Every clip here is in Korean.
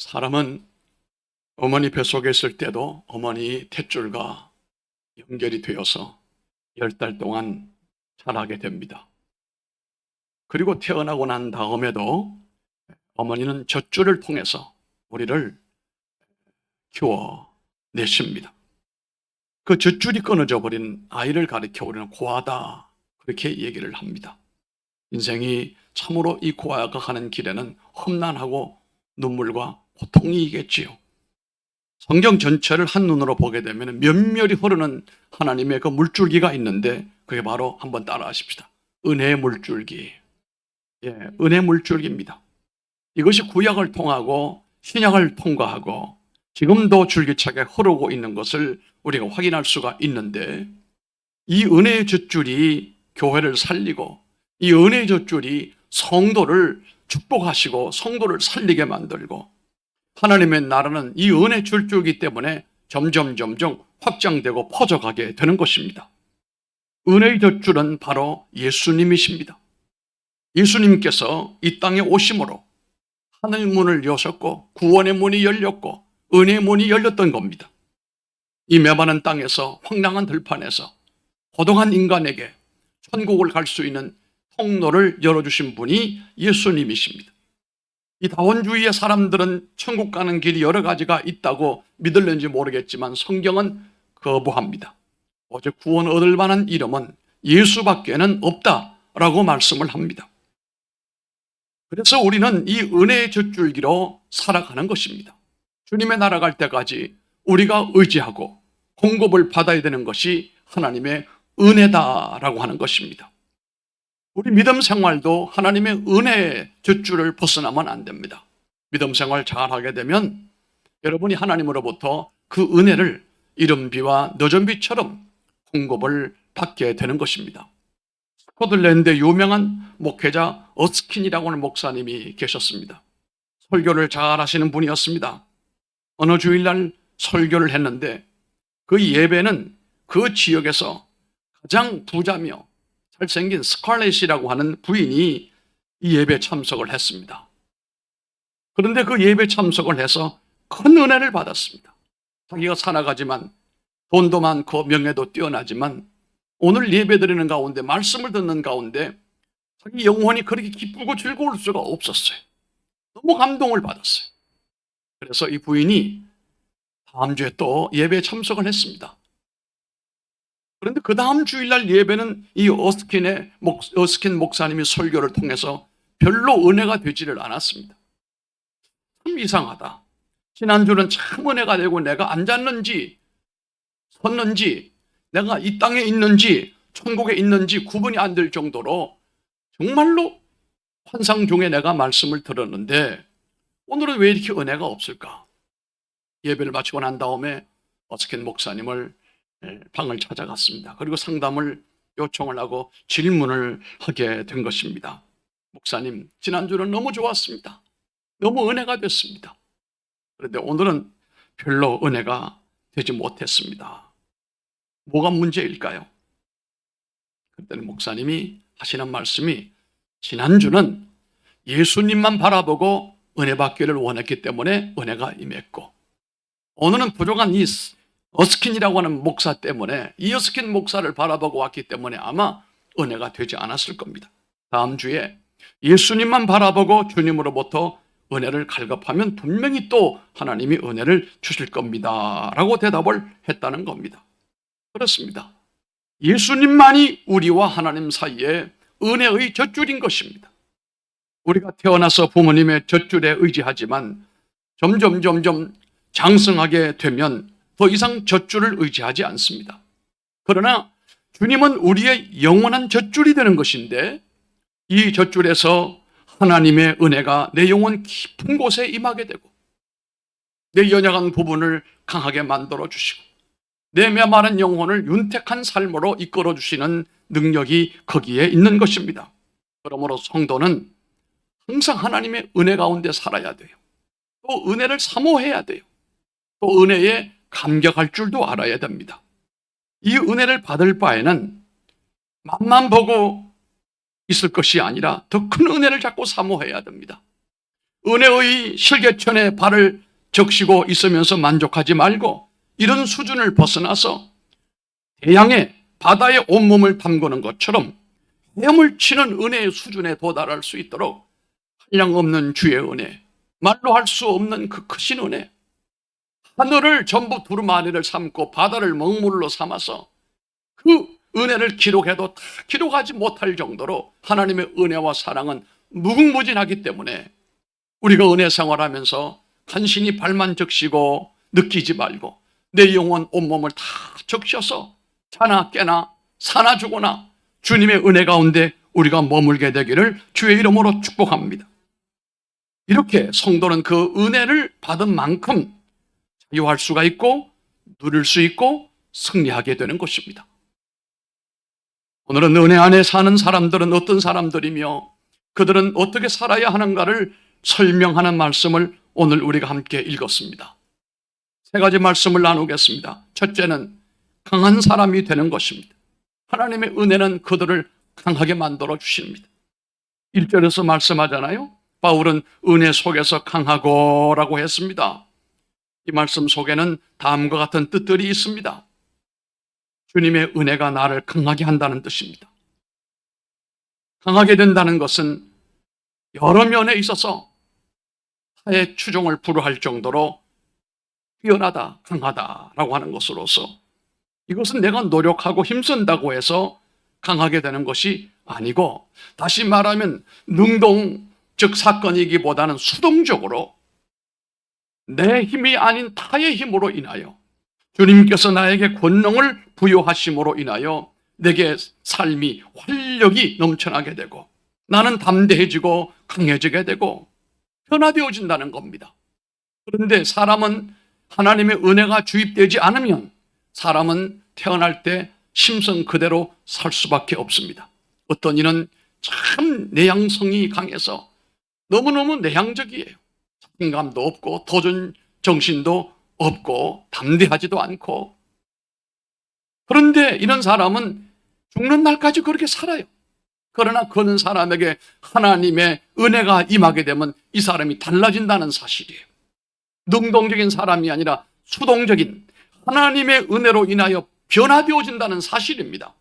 사람은 어머니 뱃속에 있을 때도 어머니 탯줄과 연결이 되어서 10달 동안 자라게 됩니다. 그리고 태어나고 난 다음에도 어머니는 젖줄을 통해서 우리를 키워내십니다. 그 젖줄이 끊어져 버린 아이를 가리켜 우리는 고아다, 그렇게 얘기를 합니다. 인생이 참으로 이 고아가 가는 길에는 험난하고 눈물과 고통이겠지요. 성경 전체를 한눈으로 보게 되면 면멸히 흐르는 하나님의 그 물줄기가 있는데, 그게 바로 한번 따라 하십시다. 은혜의 물줄기. 은혜의 물줄기입니다. 이것이 구약을 통하고 신약을 통과하고 지금도 줄기차게 흐르고 있는 것을 우리가 확인할 수가 있는데, 이 은혜의 젖줄이 교회를 살리고 이 은혜의 젖줄이 성도를 축복하시고 성도를 살리게 만들고, 하나님의 나라는 이 은혜 줄줄기 때문에 점점 확장되고 퍼져가게 되는 것입니다. 은혜의 젖줄은 바로 예수님이십니다. 예수님께서 이 땅에 오심으로 하늘 문을 여셨고 구원의 문이 열렸고 은혜의 문이 열렸던 겁니다. 이 메마른 땅에서, 황량한 들판에서 고동한 인간에게 천국을 갈 수 있는 통로를 열어주신 분이 예수님이십니다. 이 다원주의의 사람들은 천국 가는 길이 여러 가지가 있다고 믿을는지 모르겠지만 성경은 거부합니다. 오직 구원 얻을 만한 이름은 예수밖에는 없다라고 말씀을 합니다. 그래서 우리는 이 은혜의 젖줄기로 살아가는 것입니다. 주님의 나라 갈 때까지 우리가 의지하고 공급을 받아야 되는 것이 하나님의 은혜다라고 하는 것입니다. 우리 믿음 생활도 하나님의 은혜의 젖줄을 벗어나면 안 됩니다. 믿음 생활 잘하게 되면 여러분이 하나님으로부터 그 은혜를 이른비와 늦은비처럼 공급을 받게 되는 것입니다. 스코틀랜드의 유명한 목회자 어스킨이라고 하는 목사님이 계셨습니다. 설교를 잘 하시는 분이었습니다. 어느 주일날 설교를 했는데 그 예배는 그 지역에서 가장 부자며 잘생긴 스칼렛이라고 하는 부인이 이 예배에 참석을 했습니다. 그런데 그 예배에 참석을 해서 큰 은혜를 받았습니다. 자기가 살아가지만 돈도 많고 명예도 뛰어나지만 오늘 예배드리는 가운데, 말씀을 듣는 가운데 자기 영혼이 그렇게 기쁘고 즐거울 수가 없었어요. 너무 감동을 받았어요. 그래서 이 부인이 다음 주에 또 예배에 참석을 했습니다. 그런데 그 다음 주일날 예배는 이 어스킨 목사님이 설교를 통해서 별로 은혜가 되지를 않았습니다. 참 이상하다. 지난주는 참 은혜가 되고 내가 앉았는지 섰는지 내가 이 땅에 있는지 천국에 있는지 구분이 안 될 정도로 정말로 환상 중에 내가 말씀을 들었는데 오늘은 왜 이렇게 은혜가 없을까? 예배를 마치고 난 다음에 어스킨 목사님을 방을 찾아갔습니다. 그리고 상담을 요청을 하고 질문을 하게 된 것입니다. 목사님, 지난주는 너무 좋았습니다. 너무 은혜가 됐습니다. 그런데 오늘은 별로 은혜가 되지 못했습니다. 뭐가 문제일까요? 그때는 목사님이 하시는 말씀이, 지난주는 예수님만 바라보고 은혜 받기를 원했기 때문에 은혜가 임했고, 오늘은 부족한 이 어스킨이라고 하는 목사 때문에, 이 어스킨 목사를 바라보고 왔기 때문에 아마 은혜가 되지 않았을 겁니다. 다음 주에 예수님만 바라보고 주님으로부터 은혜를 갈급하면 분명히 또 하나님이 은혜를 주실 겁니다 라고 대답을 했다는 겁니다. 그렇습니다. 예수님만이 우리와 하나님 사이에 은혜의 젖줄인 것입니다. 우리가 태어나서 부모님의 젖줄에 의지하지만 점점 장성하게 되면 더 이상 젖줄을 의지하지 않습니다. 그러나 주님은 우리의 영원한 젖줄이 되는 것인데, 이 젖줄에서 하나님의 은혜가 내 영혼 깊은 곳에 임하게 되고 내 연약한 부분을 강하게 만들어 주시고 내 메마른 영혼을 윤택한 삶으로 이끌어 주시는 능력이 거기에 있는 것입니다. 그러므로 성도는 항상 하나님의 은혜 가운데 살아야 돼요. 또 은혜를 사모해야 돼요. 또 은혜에 감격할 줄도 알아야 됩니다. 이 은혜를 받을 바에는 맛만 보고 있을 것이 아니라 더 큰 은혜를 자꾸 사모해야 됩니다. 은혜의 실개천에 발을 적시고 있으면서 만족하지 말고 이런 수준을 벗어나서 대양에 바다에 온몸을 담그는 것처럼 헤엄을 치는 은혜의 수준에 도달할 수 있도록 한량없는 주의 은혜, 말로 할 수 없는 그 크신 은혜, 하늘을 전부 두루마리를 삼고 바다를 먹물로 삼아서 그 은혜를 기록해도 다 기록하지 못할 정도로 하나님의 은혜와 사랑은 무궁무진하기 때문에 우리가 은혜 생활하면서 간신히 발만 적시고 느끼지 말고 내 영혼 온몸을 다 적셔서 자나 깨나 사나 죽거나 주님의 은혜 가운데 우리가 머물게 되기를 주의 이름으로 축복합니다. 이렇게 성도는 그 은혜를 받은 만큼 자유할 수가 있고 누릴 수 있고 승리하게 되는 것입니다. 오늘은 은혜 안에 사는 사람들은 어떤 사람들이며 그들은 어떻게 살아야 하는가를 설명하는 말씀을 오늘 우리가 함께 읽었습니다. 세 가지 말씀을 나누겠습니다. 첫째는 강한 사람이 되는 것입니다. 하나님의 은혜는 그들을 강하게 만들어 주십니다. 1절에서 말씀하잖아요. 바울은 은혜 속에서 강하고 라고 했습니다. 이 말씀 속에는 다음과 같은 뜻들이 있습니다. 주님의 은혜가 나를 강하게 한다는 뜻입니다. 강하게 된다는 것은 여러 면에 있어서 타의 추종을 불허할 정도로 뛰어나다, 강하다라고 하는 것으로서 이것은 내가 노력하고 힘쓴다고 해서 강하게 되는 것이 아니고, 다시 말하면 능동적 사건이기보다는 수동적으로 내 힘이 아닌 타의 힘으로 인하여 주님께서 나에게 권능을 부여하심으로 인하여 내게 삶이 활력이 넘쳐나게 되고 나는 담대해지고 강해지게 되고 변화되어진다는 겁니다. 그런데 사람은 하나님의 은혜가 주입되지 않으면 사람은 태어날 때 심성 그대로 살 수밖에 없습니다. 어떤 이는 참 내향성이 강해서 너무너무 내향적이에요. 자신감도 없고 도전 정신도 없고 담대하지도 않고, 그런데 이런 사람은 죽는 날까지 그렇게 살아요. 그러나 그런 사람에게 하나님의 은혜가 임하게 되면 이 사람이 달라진다는 사실이에요. 능동적인 사람이 아니라 수동적인 하나님의 은혜로 인하여 변화되어진다는 사실입니다.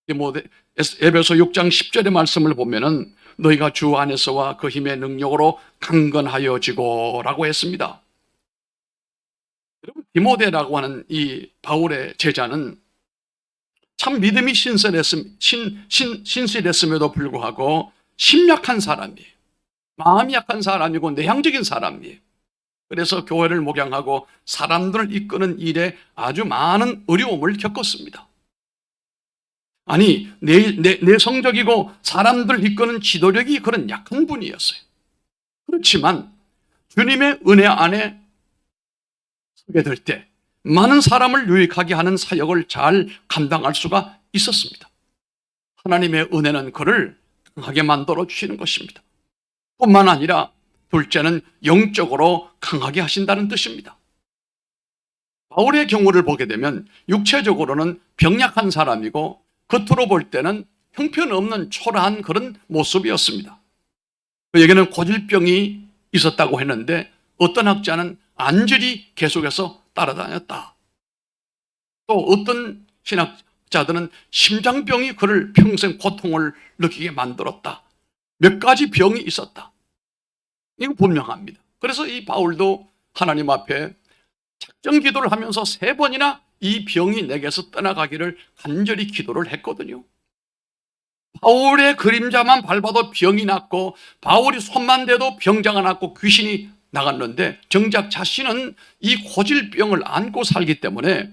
에베소 6장 10절의 말씀을 보면은 너희가 주 안에서와 그 힘의 능력으로 강건하여지고 라고 했습니다. 여러분, 디모데라고 하는 이 바울의 제자는 참 믿음이 신실했음에도 불구하고 심약한 사람이에요. 마음이 약한 사람이고 내향적인 사람이에요. 그래서 교회를 목양하고 사람들을 이끄는 일에 아주 많은 어려움을 겪었습니다. 아니, 내성적이고 사람들을 이끄는 지도력이 그런 약한 분이었어요. 그렇지만 주님의 은혜 안에 서게 될 때 많은 사람을 유익하게 하는 사역을 잘 감당할 수가 있었습니다. 하나님의 은혜는 그를 강하게 만들어 주시는 것입니다. 뿐만 아니라 둘째는 영적으로 강하게 하신다는 뜻입니다. 바울의 경우를 보게 되면 육체적으로는 병약한 사람이고 겉으로 볼 때는 형편없는 초라한 그런 모습이었습니다. 그에게는 고질병이 있었다고 했는데 어떤 학자는 안질이 계속해서 따라다녔다. 또 어떤 신학자들은 심장병이 그를 평생 고통을 느끼게 만들었다. 몇 가지 병이 있었다. 이거 분명합니다. 그래서 이 바울도 하나님 앞에 작정 기도를 하면서 3번이나 이 병이 내게서 떠나가기를 간절히 기도를 했거든요. 바울의 그림자만 밟아도 병이 났고 바울이 손만 대도 병자가 났고 귀신이 나갔는데 정작 자신은 이 고질병을 안고 살기 때문에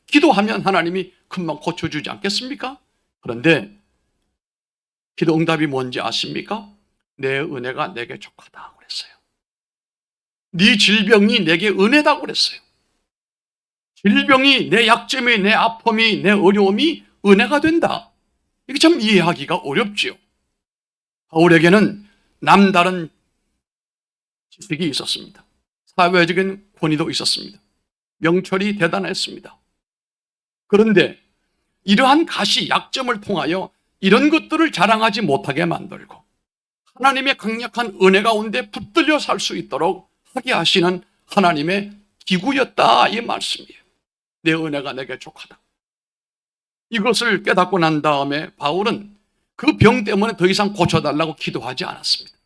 기도하면 하나님이 금방 고쳐주지 않겠습니까? 그런데 기도 응답이 뭔지 아십니까? 내 은혜가 내게 족하다 그랬어요. 네 질병이 내게 은혜다 그랬어요. 질병이 내 약점이 내 아픔이 내 어려움이 은혜가 된다. 이게 참 이해하기가 어렵지요. 바울에게는 남다른 지식이 있었습니다. 사회적인 권위도 있었습니다. 명철이 대단했습니다. 그런데 이러한 가시 약점을 통하여 이런 것들을 자랑하지 못하게 만들고 하나님의 강력한 은혜 가운데 붙들려 살 수 있도록 하게 하시는 하나님의 기구였다, 이 말씀이에요. 내 은혜가 내게 족하다. 이것을 깨닫고 난 다음에 바울은 그 병 때문에 더 이상 고쳐달라고 기도하지 않았습니다.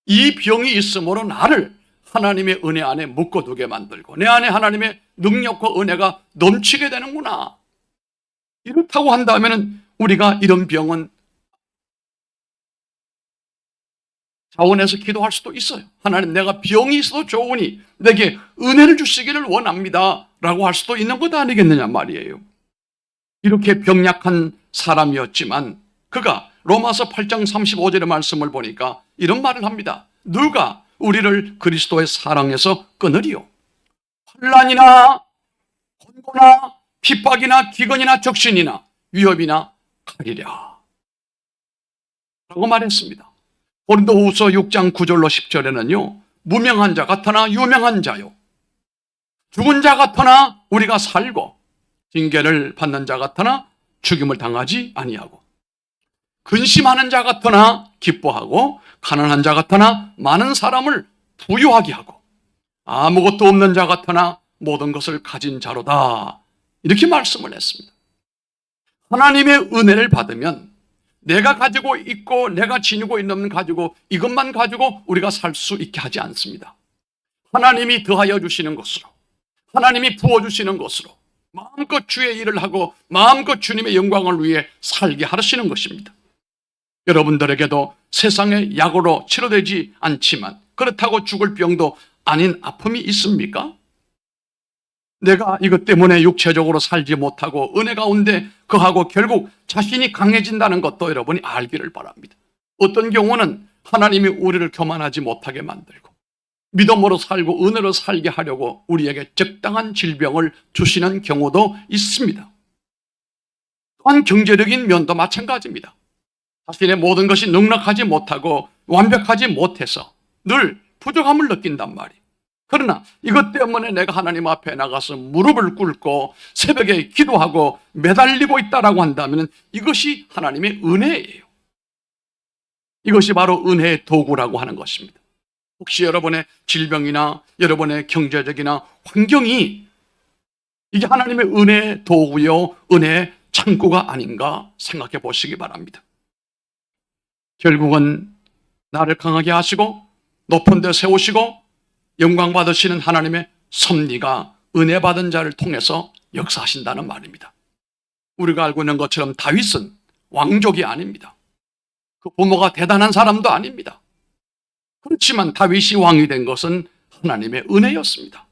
이 병이 있으므로 나를 하나님의 은혜 안에 묶어두게 만들고 내 안에 하나님의 능력과 은혜가 넘치게 되는구나. 이렇다고 한다면 우리가 이런 병은 자원해서 기도할 수도 있어요. 하나님, 내가 병이 있어도 좋으니 내게 은혜를 주시기를 원합니다 라고 할 수도 있는 것 아니겠느냐 말이에요. 이렇게 병약한 사람이었지만 그가 로마서 8장 35절의 말씀을 보니까 이런 말을 합니다. 누가 우리를 그리스도의 사랑에서 끊으리요? 환난이나 곤고나 핍박이나 기근이나 적신이나 위협이나 칼이랴 라고 말했습니다. 고린도후서 6장 9절로 10절에는요. 무명한 자 같으나 유명한 자요. 죽은 자 같으나 우리가 살고 징계를 받는 자 같으나 죽임을 당하지 아니하고 근심하는 자 같으나 기뻐하고 가난한 자 같으나 많은 사람을 부유하게 하고 아무것도 없는 자 같으나 모든 것을 가진 자로다. 이렇게 말씀을 했습니다. 하나님의 은혜를 받으면 내가 가지고 있고 내가 지니고 있는 가지고 이것만 가지고 우리가 살 수 있게 하지 않습니다. 하나님이 더하여 주시는 것으로, 하나님이 부어주시는 것으로 마음껏 주의 일을 하고 마음껏 주님의 영광을 위해 살게 하시는 것입니다. 여러분들에게도 세상의 약으로 치료되지 않지만 그렇다고 죽을 병도 아닌 아픔이 있습니까? 내가 이것 때문에 육체적으로 살지 못하고 은혜 가운데 거하고 결국 자신이 강해진다는 것도 여러분이 알기를 바랍니다. 어떤 경우는 하나님이 우리를 교만하지 못하게 만들고 믿음으로 살고 은혜로 살게 하려고 우리에게 적당한 질병을 주시는 경우도 있습니다. 또한 경제적인 면도 마찬가지입니다. 자신의 모든 것이 넉넉하지 못하고 완벽하지 못해서 늘 부족함을 느낀단 말이에요. 그러나 이것 때문에 내가 하나님 앞에 나가서 무릎을 꿇고 새벽에 기도하고 매달리고 있다라고 한다면 이것이 하나님의 은혜예요. 이것이 바로 은혜의 도구라고 하는 것입니다. 혹시 여러분의 질병이나 여러분의 경제적이나 환경이 이게 하나님의 은혜의 도구요, 은혜의 창구가 아닌가 생각해 보시기 바랍니다. 결국은 나를 강하게 하시고 높은 데 세우시고 영광 받으시는 하나님의 섭리가 은혜 받은 자를 통해서 역사하신다는 말입니다. 우리가 알고 있는 것처럼 다윗은 왕족이 아닙니다. 그 부모가 대단한 사람도 아닙니다. 그렇지만 다윗이 왕이 된 것은 하나님의 은혜였습니다.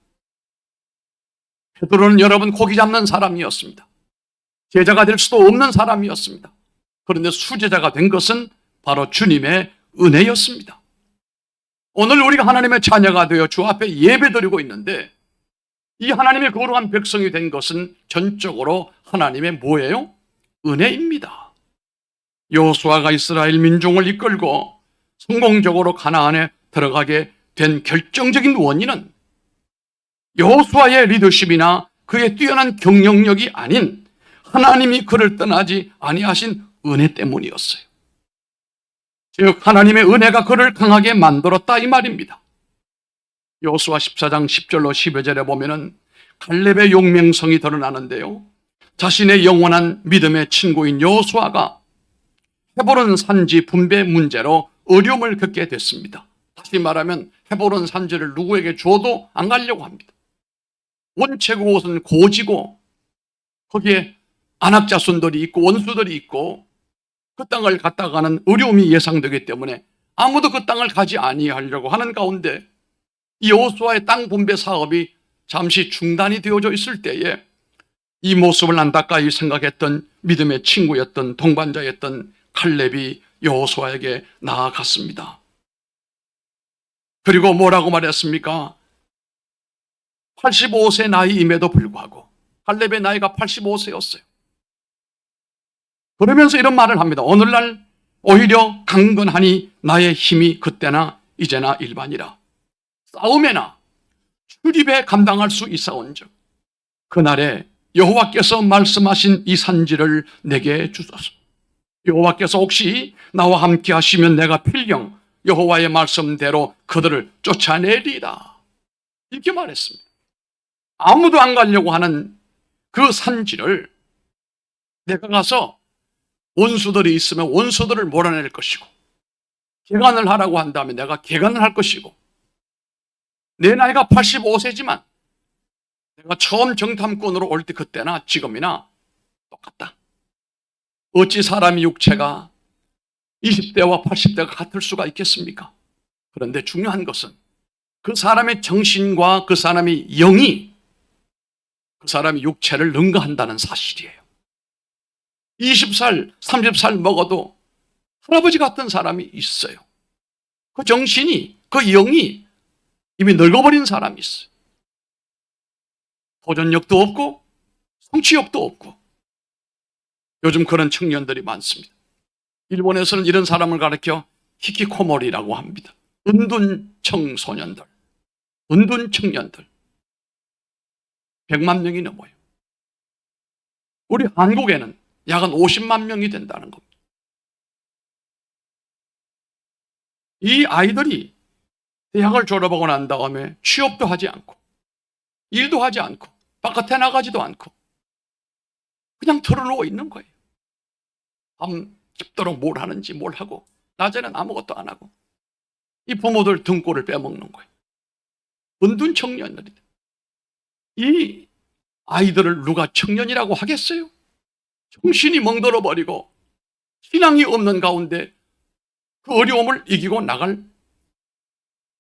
베드로는 여러분 고기 잡는 사람이었습니다. 제자가 될 수도 없는 사람이었습니다. 그런데 수제자가 된 것은 바로 주님의 은혜였습니다. 오늘 우리가 하나님의 자녀가 되어 주 앞에 예배드리고 있는데 이 하나님의 거룩한 백성이 된 것은 전적으로 하나님의 뭐예요? 은혜입니다. 여호수아가 이스라엘 민중을 이끌고 성공적으로 가나안에 들어가게 된 결정적인 원인은 여호수아의 리더십이나 그의 뛰어난 경영력이 아닌 하나님이 그를 떠나지 아니하신 은혜 때문이었어요. 즉 하나님의 은혜가 그를 강하게 만들었다 이 말입니다. 여호수아 14장 10절로 12절에 보면은 갈렙의 용맹성이 드러나는데요. 자신의 영원한 믿음의 친구인 여호수아가 헤브론 산지 분배 문제로 어려움을 겪게 됐습니다. 다시 말하면 헤브론 산지를 누구에게 줘도 안 가려고 합니다. 원체 그곳은 고지고 거기에 안악자손들이 있고 원수들이 있고 그 땅을 갖다가는 어려움이 예상되기 때문에 아무도 그 땅을 가지 아니하려고 하는 가운데 이 여호수아의 땅 분배 사업이 잠시 중단이 되어져 있을 때에 이 모습을 안타까이 생각했던 믿음의 친구였던 동반자였던 칼렙이 여호수아에게 나아갔습니다. 그리고 뭐라고 말했습니까? 85세 나이임에도 불구하고 칼렙의 나이가 85세였어요. 그러면서 이런 말을 합니다. 오늘날 오히려 강건하니 나의 힘이 그때나 이제나 일반이라. 싸움에나 출입에 감당할 수 있사온즉 그날에 여호와께서 말씀하신 이 산지를 내게 주소서. 여호와께서 혹시 나와 함께 하시면 내가 필경 여호와의 말씀대로 그들을 쫓아내리라. 이렇게 말했습니다. 아무도 안 가려고 하는 그 산지를 내가 가서 원수들이 있으면 원수들을 몰아낼 것이고, 개간을 하라고 한다면 내가 개간을 할 것이고, 내 나이가 85세지만 내가 처음 정탐꾼으로 올 때 그때나 지금이나 똑같다. 어찌 사람의 육체가 20대와 80대가 같을 수가 있겠습니까? 그런데 중요한 것은 그 사람의 정신과 그 사람의 영이 그 사람의 육체를 능가한다는 사실이에요. 20살, 30살 먹어도 할아버지 같은 사람이 있어요. 그 정신이, 그 영이 이미 늙어버린 사람이 있어요. 도전력도 없고 성취욕도 없고. 요즘 그런 청년들이 많습니다. 일본에서는 이런 사람을 가리켜 히키코모리라고 합니다. 은둔 청소년들, 은둔 청년들 100만 명이 넘어요. 우리 한국에는 약 한 50만 명이 된다는 겁니다. 이 아이들이 대학을 졸업하고 난 다음에 취업도 하지 않고 일도 하지 않고 바깥에 나가지도 않고 그냥 털어놓고 있는 거예요. 밤 깊도록 뭘 하는지 뭘 하고 낮에는 아무것도 안 하고 이 부모들 등골을 빼먹는 거예요. 은둔 청년들이. 이 아이들을 누가 청년이라고 하겠어요? 정신이 멍들어 버리고 신앙이 없는 가운데 그 어려움을 이기고 나갈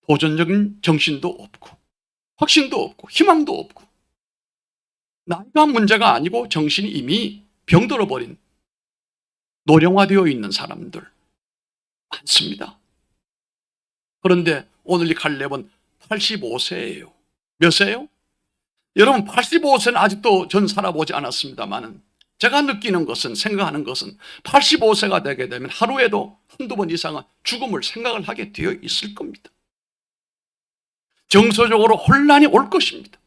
도전적인 정신도 없고 확신도 없고 희망도 없고 나이가 문제가 아니고 정신이 이미 병들어 버린 노령화되어 있는 사람들 많습니다. 그런데 오늘 이 갈렙은 85세예요. 몇 세예요? 여러분 85세는 아직도 전 살아보지 않았습니다만 제가 느끼는 것은, 생각하는 것은 85세가 되게 되면 하루에도 한두 번 이상은 죽음을 생각을 하게 되어 있을 겁니다. 정서적으로 혼란이 올 것입니다.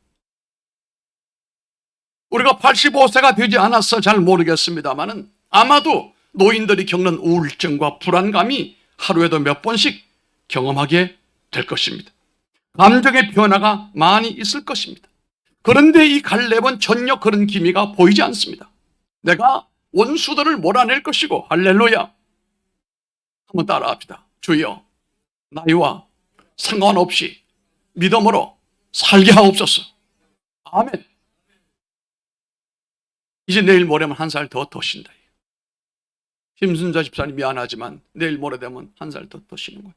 우리가 85세가 되지 않아서 잘 모르겠습니다만 아마도 노인들이 겪는 우울증과 불안감이 하루에도 몇 번씩 경험하게 될 것입니다. 감정의 변화가 많이 있을 것입니다. 그런데 이 갈렙은 전혀 그런 기미가 보이지 않습니다. 내가 원수들을 몰아낼 것이고, 할렐루야. 한번 따라합시다. 주여, 나이와 상관없이 믿음으로 살게 하옵소서. 아멘. 이제 내일 모레면 한 살 더 더신다. 김순자 집사님 미안하지만 내일 모레 되면 한 살 더 더시는 거예요.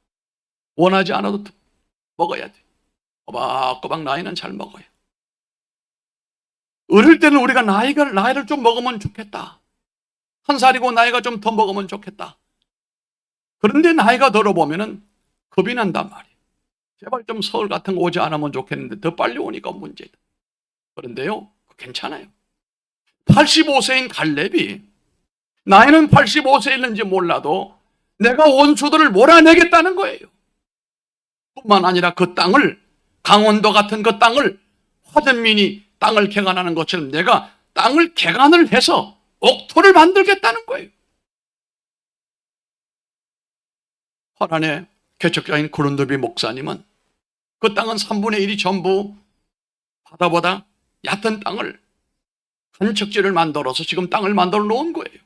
원하지 않아도 먹어야 돼. 꼬박꼬박 나이는 잘 먹어요. 어릴 때는 우리가 나이를 좀 먹으면 좋겠다. 한 살이고 나이가 좀 더 먹으면 좋겠다. 그런데 나이가 들어보면은 겁이 난단 말이에요. 제발 좀 서울 같은 거 오지 않으면 좋겠는데 더 빨리 오니까 문제다. 그런데요, 괜찮아요. 85세인 갈렙이 나이는 85세였는지 몰라도 내가 원수들을 몰아내겠다는 거예요. 뿐만 아니라 그 땅을, 강원도 같은 그 땅을 화전민이 땅을 개간하는 것처럼 내가 땅을 개간을 해서 옥토를 만들겠다는 거예요. 화란의 개척자인 그룬드비 목사님은 그 땅은 3분의 1이 전부 바다보다 얕은 땅을 간척지를 만들어서 지금 땅을 만들어 놓은 거예요.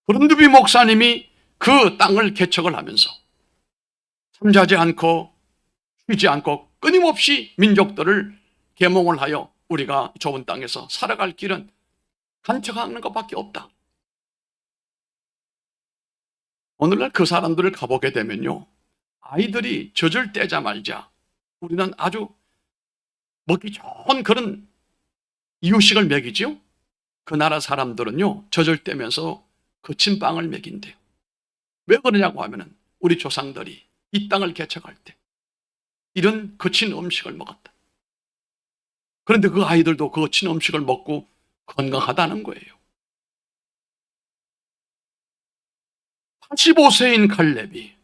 그룬드비 목사님이 그 땅을 개척을 하면서 잠자지 않고 쉬지 않고 끊임없이 민족들을 계몽을 하여 우리가 좁은 땅에서 살아갈 길은 간척하는 것밖에 없다. 오늘날 그 사람들을 가보게 되면요, 아이들이 젖을 떼자마자 우리는 아주 먹기 좋은 그런 이유식을 먹이죠. 그 나라 사람들은요, 젖을 떼면서 거친 빵을 먹인대요. 왜 그러냐고 하면은 우리 조상들이 이 땅을 개척할 때 이런 거친 음식을 먹었다. 그런데 그 아이들도 그 거친 음식을 먹고 건강하다는 거예요. 85세인 갈렙이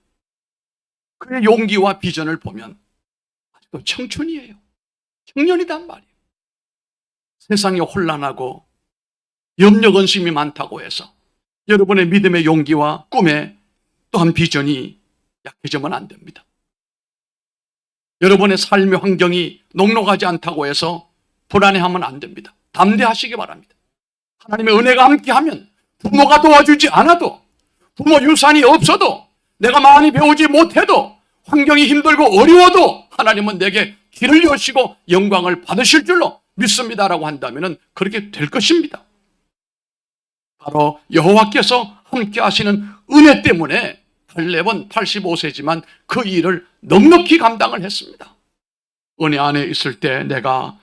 그의 용기와 비전을 보면 아직도 청춘이에요. 청년이단 말이에요. 세상이 혼란하고 염려근심이 많다고 해서 여러분의 믿음의 용기와 꿈에 또한 비전이 약해지면 안 됩니다. 여러분의 삶의 환경이 녹록하지 않다고 해서 불안해하면 안 됩니다. 담대하시기 바랍니다. 하나님의 은혜가 함께하면 부모가 도와주지 않아도, 부모 유산이 없어도, 내가 많이 배우지 못해도, 환경이 힘들고 어려워도 하나님은 내게 길을 여시고 영광을 받으실 줄로 믿습니다라고 한다면 그렇게 될 것입니다. 바로 여호와께서 함께 하시는 은혜 때문에 갈렙은 85세지만 그 일을 넉넉히 감당을 했습니다. 은혜 안에 있을 때 내가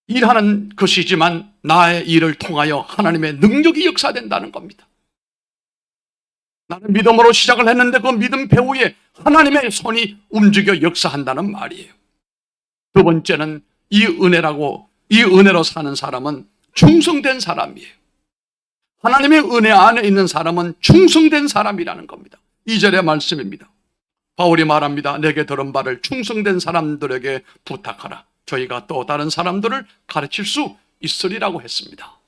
일하는 것이지만 나의 일을 통하여 하나님의 능력이 역사된다는 겁니다. 나는 믿음으로 시작을 했는데 그 믿음 배후에 하나님의 손이 움직여 역사한다는 말이에요. 두 번째는 이 은혜로 사는 사람은 충성된 사람이에요. 하나님의 은혜 안에 있는 사람은 충성된 사람이라는 겁니다. 2절의 말씀입니다. 바울이 말합니다. 내게 들은 바를 충성된 사람들에게 부탁하라. 저희가 또 다른 사람들을 가르칠 수 있으리라고 했습니다.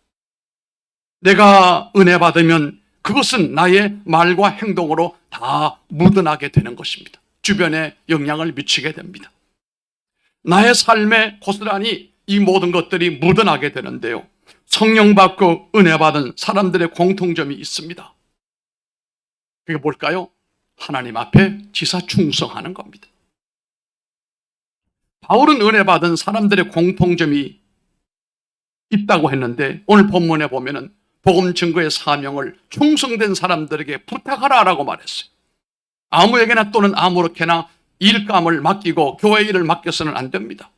내가 은혜 받으면 그것은 나의 말과 행동으로 다 묻어나게 되는 것입니다. 주변에 영향을 미치게 됩니다. 나의 삶에 고스란히 이 모든 것들이 묻어나게 되는데요. 성령 받고 은혜 받은 사람들의 공통점이 있습니다. 그게 뭘까요? 하나님 앞에 지사 충성하는 겁니다. 바울은 은혜 받은 사람들의 공통점이 있다고 했는데 오늘 본문에 보면은 복음 증거의 사명을 충성된 사람들에게 부탁하라라고 말했어요. 아무에게나 또는 아무렇게나 일감을 맡기고 교회 일을 맡겨서는 안 됩니다.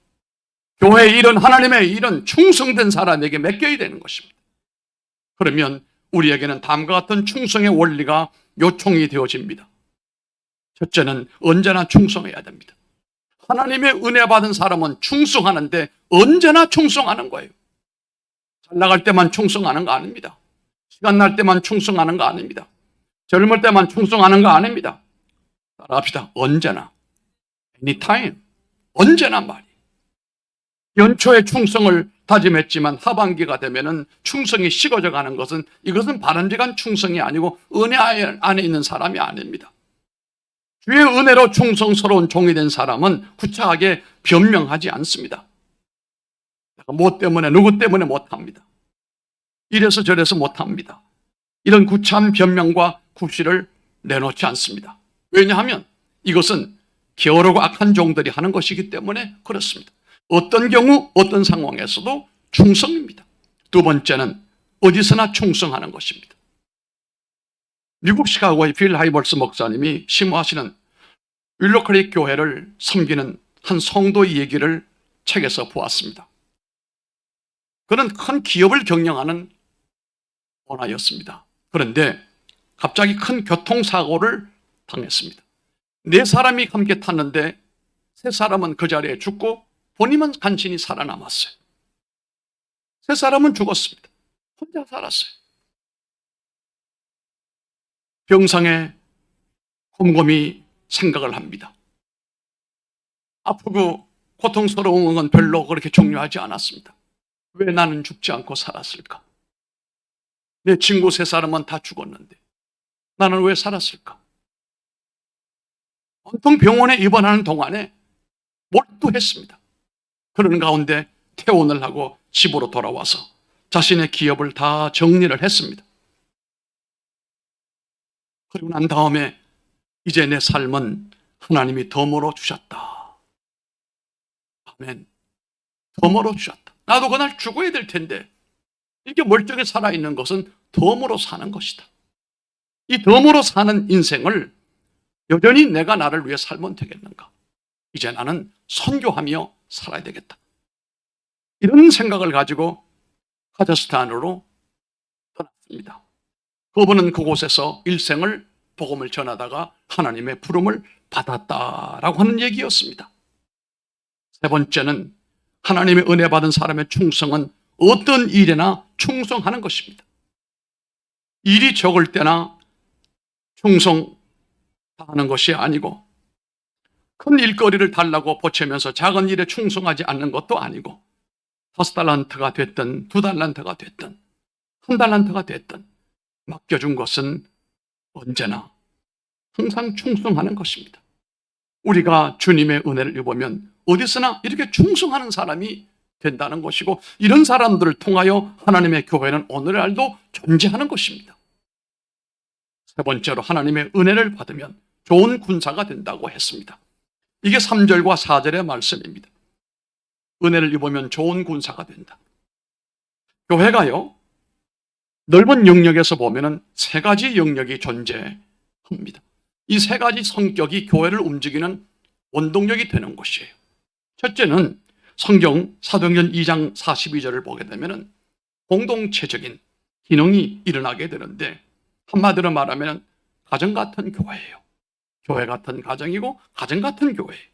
교회 일은, 하나님의 일은 충성된 사람에게 맡겨야 되는 것입니다. 그러면 우리에게는 다음과 같은 충성의 원리가 요청이 되어집니다. 첫째는 언제나 충성해야 됩니다. 하나님의 은혜 받은 사람은 충성하는데 언제나 충성하는 거예요. 잘 나갈 때만 충성하는 거 아닙니다. 시간 날 때만 충성하는 거 아닙니다. 젊을 때만 충성하는 거 아닙니다. 따라합시다. 언제나. anytime. 언제나 말이에요. 연초에 충성을 다짐했지만 하반기가 되면은 충성이 식어져 가는 것은 이것은 바람직한 충성이 아니고 은혜 안에 있는 사람이 아닙니다. 주의 은혜로 충성스러운 종이 된 사람은 구차하게 변명하지 않습니다. 뭐 때문에, 누구 때문에 못합니다. 이래서 저래서 못합니다. 이런 구차한 변명과 구실을 내놓지 않습니다. 왜냐하면 이것은 게으르고 악한 종들이 하는 것이기 때문에 그렇습니다. 어떤 경우 어떤 상황에서도 충성입니다. 두 번째는 어디서나 충성하는 것입니다. 미국 시카고의 빌 하이벌스 목사님이 심호하시는 윌로크릭 교회를 섬기는 한 성도의 얘기를 책에서 보았습니다. 그는 큰 기업을 경영하는 원화였습니다. 그런데 갑자기 큰 교통사고를 당했습니다. 4사람이 함께 탔는데 3사람은 그 자리에 죽고 본인은 간신히 살아남았어요. 3사람은 죽었습니다. 혼자 살았어요. 병상에 곰곰이 생각을 합니다. 아프고 고통스러운 건 별로 그렇게 중요하지 않았습니다. 왜 나는 죽지 않고 살았을까? 내 친구 3사람은 다 죽었는데 나는 왜 살았을까? 온통 병원에 입원하는 동안에 몰두했습니다. 그런 가운데 퇴원을 하고 집으로 돌아와서 자신의 기업을 다 정리를 했습니다. 그리고 난 다음에 이제 내 삶은 하나님이 덤으로 주셨다. 아멘. 덤으로 주셨다. 나도 그날 죽어야 될 텐데 이렇게 멀쩡히 살아있는 것은 덤으로 사는 것이다. 이 덤으로 사는 인생을 여전히 내가 나를 위해 살면 되겠는가? 이제 나는 선교하며 살아야 되겠다. 이런 생각을 가지고 카자흐스탄으로 떠났습니다. 그분은 그곳에서 일생을 복음을 전하다가 하나님의 부름을 받았다라고 하는 얘기였습니다. 세 번째는 하나님의 은혜 받은 사람의 충성은 어떤 일에나 충성하는 것입니다. 일이 적을 때나 충성하는 것이 아니고 큰 일거리를 달라고 보채면서 작은 일에 충성하지 않는 것도 아니고 5달란트가 됐든 2달란트가 됐든 1달란트가 됐든 맡겨준 것은 언제나 항상 충성하는 것입니다. 우리가 주님의 은혜를 입으면 어디서나 이렇게 충성하는 사람이 된다는 것이고, 이런 사람들을 통하여 하나님의 교회는 오늘날도 존재하는 것입니다. 세 번째로, 하나님의 은혜를 받으면 좋은 군사가 된다고 했습니다. 이게 3절과 4절의 말씀입니다. 은혜를 입으면 좋은 군사가 된다. 교회가요, 넓은 영역에서 보면은 세 가지 영역이 존재합니다. 이 세 가지 성격이 교회를 움직이는 원동력이 되는 것이에요. 첫째는 성경 사도행전 2장 42절을 보게 되면은 공동체적인 기능이 일어나게 되는데, 한마디로 말하면 가정 같은 교회예요. 교회 같은 가정이고 가정 같은 교회예요.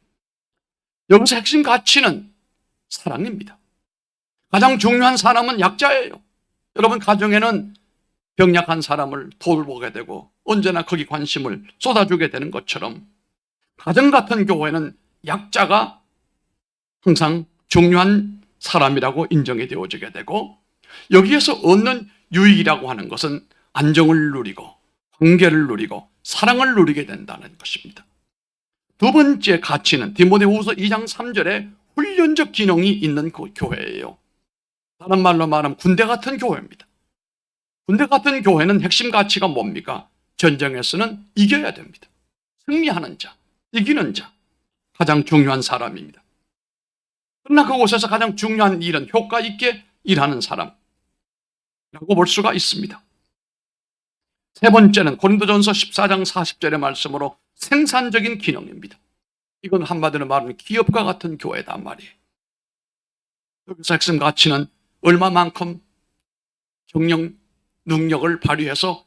여기서 핵심 가치는 사랑입니다. 가장 중요한 사람은 약자예요. 여러분, 가정에는 병약한 사람을 돌보게 되고 언제나 거기 관심을 쏟아주게 되는 것처럼, 가정 같은 교회는 약자가 항상 중요한 사람이라고 인정이 되어지게 되고, 여기에서 얻는 유익이라고 하는 것은 안정을 누리고 관계를 누리고 사랑을 누리게 된다는 것입니다. 두 번째 가치는 디모데후서 2장 3절에 훈련적 기능이 있는 그 교회예요. 다른 말로 말하면 군대 같은 교회입니다. 군대 같은 교회는 핵심 가치가 뭡니까? 전쟁에서는 이겨야 됩니다. 승리하는 자, 이기는 자, 가장 중요한 사람입니다. 그러나 그곳에서 가장 중요한 일은 효과 있게 일하는 사람이라고 볼 수가 있습니다. 세 번째는 고린도전서 14장 40절의 말씀으로 생산적인 기능입니다. 이건 한마디로 말하면 기업과 같은 교회단 말이에요. 여기서 핵심 가치는 얼마만큼 경영 능력을 발휘해서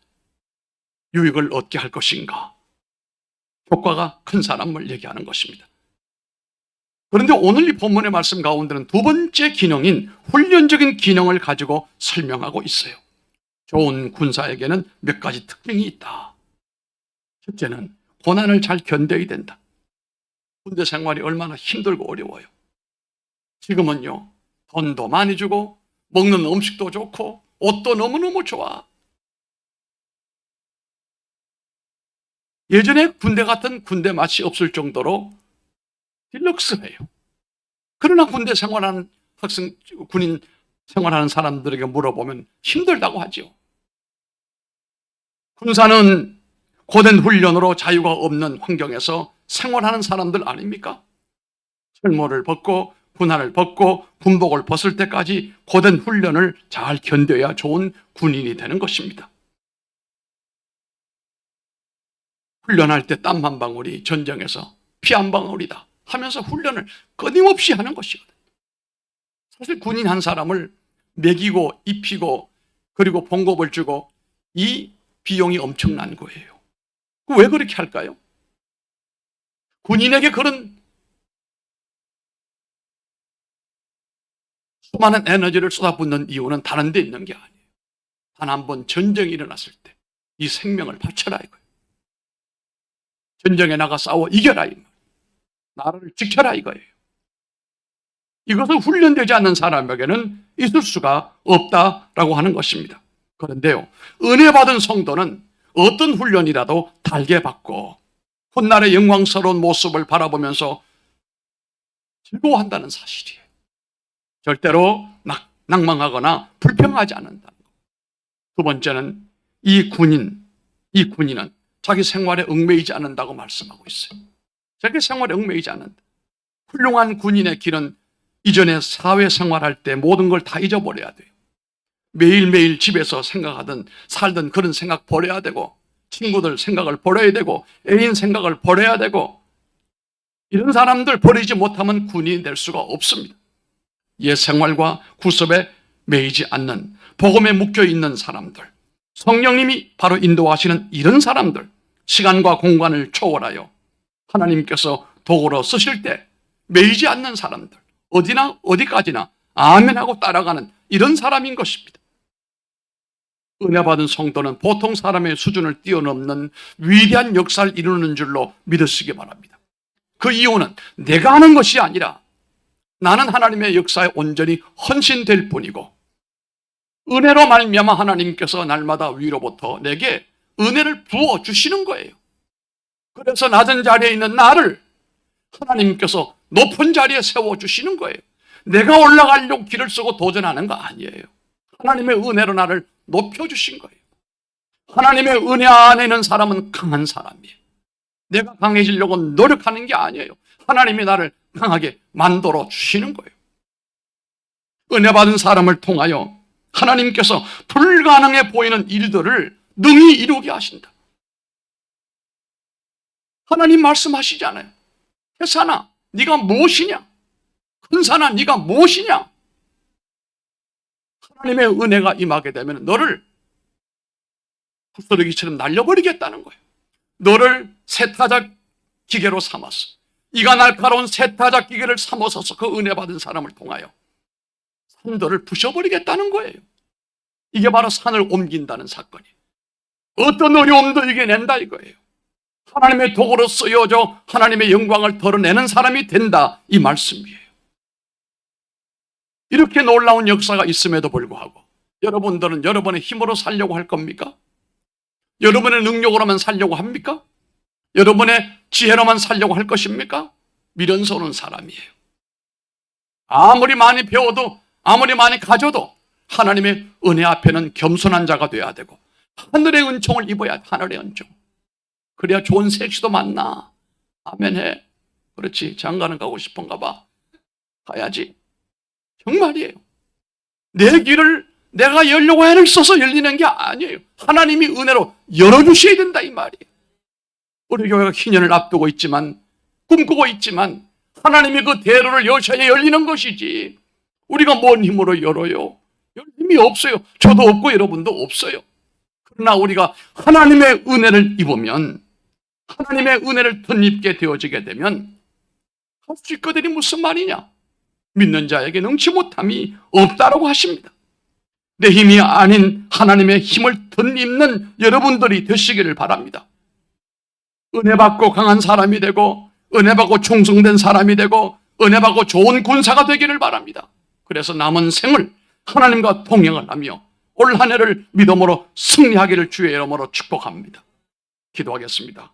유익을 얻게 할 것인가, 효과가 큰 사람을 얘기하는 것입니다. 그런데 오늘 이 본문의 말씀 가운데는 두 번째 기능인 훈련적인 기능을 가지고 설명하고 있어요. 좋은 군사에게는 몇 가지 특징이 있다. 첫째는 고난을 잘 견뎌야 된다. 군대 생활이 얼마나 힘들고 어려워요. 지금은요, 돈도 많이 주고 먹는 음식도 좋고 옷도 너무너무 좋아. 예전에 군대 같은 군대 맛이 없을 정도로 딜럭스해요. 그러나 군대 생활하는 군인 생활하는 사람들에게 물어보면 힘들다고 하죠. 군사는 고된 훈련으로 자유가 없는 환경에서 생활하는 사람들 아닙니까? 철모를 벗고 군화를 벗고 군복을 벗을 때까지 고된 훈련을 잘 견뎌야 좋은 군인이 되는 것입니다. 훈련할 때 땀 한 방울이 전쟁에서 피 한 방울이다 하면서 훈련을 끊임없이 하는 것이거든요. 사실 군인 한 사람을 먹이고 입히고 그리고 봉급을 주고 이 비용이 엄청난 거예요. 왜 그렇게 할까요? 군인에게 그런 수많은 에너지를 쏟아붓는 이유는 다른 데 있는 게 아니에요. 단 한 번 전쟁이 일어났을 때 이 생명을 바쳐라 이거예요. 전쟁에 나가 싸워 이겨라 이거예요. 나라를 지켜라 이거예요. 이것은 훈련되지 않는 사람에게는 있을 수가 없다라고 하는 것입니다. 그런데요, 은혜 받은 성도는 어떤 훈련이라도 달게 받고 훗날의 영광스러운 모습을 바라보면서 즐거워한다는 사실이에요. 절대로 낭망하거나 불평하지 않는다는 것. 두 번째는 이 군인은 자기 생활에 얽매이지 않는다고 말씀하고 있어요. 자기 생활에 얽매이지 않는다. 훌륭한 군인의 길은 이전에 사회생활할 때 모든 걸 다 잊어버려야 돼요. 매일매일 집에서 생각하던 살던 그런 생각 버려야 되고, 친구들 생각을 버려야 되고, 애인 생각을 버려야 되고, 이런 사람들 버리지 못하면 군인이 될 수가 없습니다. 옛 생활과 구습에 매이지 않는, 복음에 묶여있는 사람들, 성령님이 바로 인도하시는 이런 사람들, 시간과 공간을 초월하여 하나님께서 도구로 쓰실 때 매이지 않는 사람들, 어디나 어디까지나 아멘하고 따라가는 이런 사람인 것입니다. 은혜 받은 성도는 보통 사람의 수준을 뛰어넘는 위대한 역사를 이루는 줄로 믿으시기 바랍니다. 그 이유는 내가 하는 것이 아니라 나는 하나님의 역사에 온전히 헌신될 뿐이고, 은혜로 말미암아 하나님께서 날마다 위로부터 내게 은혜를 부어주시는 거예요. 그래서 낮은 자리에 있는 나를 하나님께서 높은 자리에 세워주시는 거예요. 내가 올라가려고 길을 쓰고 도전하는 거 아니에요. 하나님의 은혜로 나를 높여주신 거예요. 하나님의 은혜 안에 있는 사람은 강한 사람이에요. 내가 강해지려고 노력하는 게 아니에요. 하나님이 나를 강하게 만들어 주시는 거예요. 은혜 받은 사람을 통하여 하나님께서 불가능해 보이는 일들을 능히 이루게 하신다. 하나님 말씀하시잖아요. 해산아, 네가 무엇이냐? 큰 산아, 네가 무엇이냐? 하나님의 은혜가 임하게 되면 너를 부스러기처럼 날려버리겠다는 거예요. 너를 세타작 기계로 삼았어. 이가 날카로운 세타작 기계를 삼아서 그 은혜 받은 사람을 통하여 산들을 부셔버리겠다는 거예요. 이게 바로 산을 옮긴다는 사건이에요. 어떤 어려움도 이겨낸다 이거예요. 하나님의 도구로 쓰여져 하나님의 영광을 드러내는 사람이 된다 이 말씀이에요. 이렇게 놀라운 역사가 있음에도 불구하고 여러분들은 여러분의 힘으로 살려고 할 겁니까? 여러분의 능력으로만 살려고 합니까? 여러분의 지혜로만 살려고 할 것입니까? 미련스러운 사람이에요. 아무리 많이 배워도 아무리 많이 가져도 하나님의 은혜 앞에는 겸손한 자가 돼야 되고 하늘의 은총을 입어야 돼. 하늘의 은총. 그래야 좋은 섹시도 만나. 아멘해. 그렇지. 장가는 가고 싶은가 봐. 가야지. 정말이에요. 내 길을 내가 열려고 애를 써서 열리는 게 아니에요. 하나님이 은혜로 열어주셔야 된다 이 말이에요. 우리 교회가 희년을 앞두고 있지만 꿈꾸고 있지만 하나님이 그 대로를 여셔야 열리는 것이지 우리가 뭔 힘으로 열어요? 열 힘이 없어요. 저도 없고 여러분도 없어요. 그러나 우리가 하나님의 은혜를 입으면 하나님의 은혜를 덧입게 되어지게 되면 할 수 있거든이 무슨 말이냐? 믿는 자에게 능치 못함이 없다라고 하십니다. 내 힘이 아닌 하나님의 힘을 덧입는 여러분들이 되시기를 바랍니다. 은혜 받고 강한 사람이 되고 은혜 받고 충성된 사람이 되고 은혜 받고 좋은 군사가 되기를 바랍니다. 그래서 남은 생을 하나님과 동행을 하며 올 한 해를 믿음으로 승리하기를 주의 이름으로 축복합니다. 기도하겠습니다.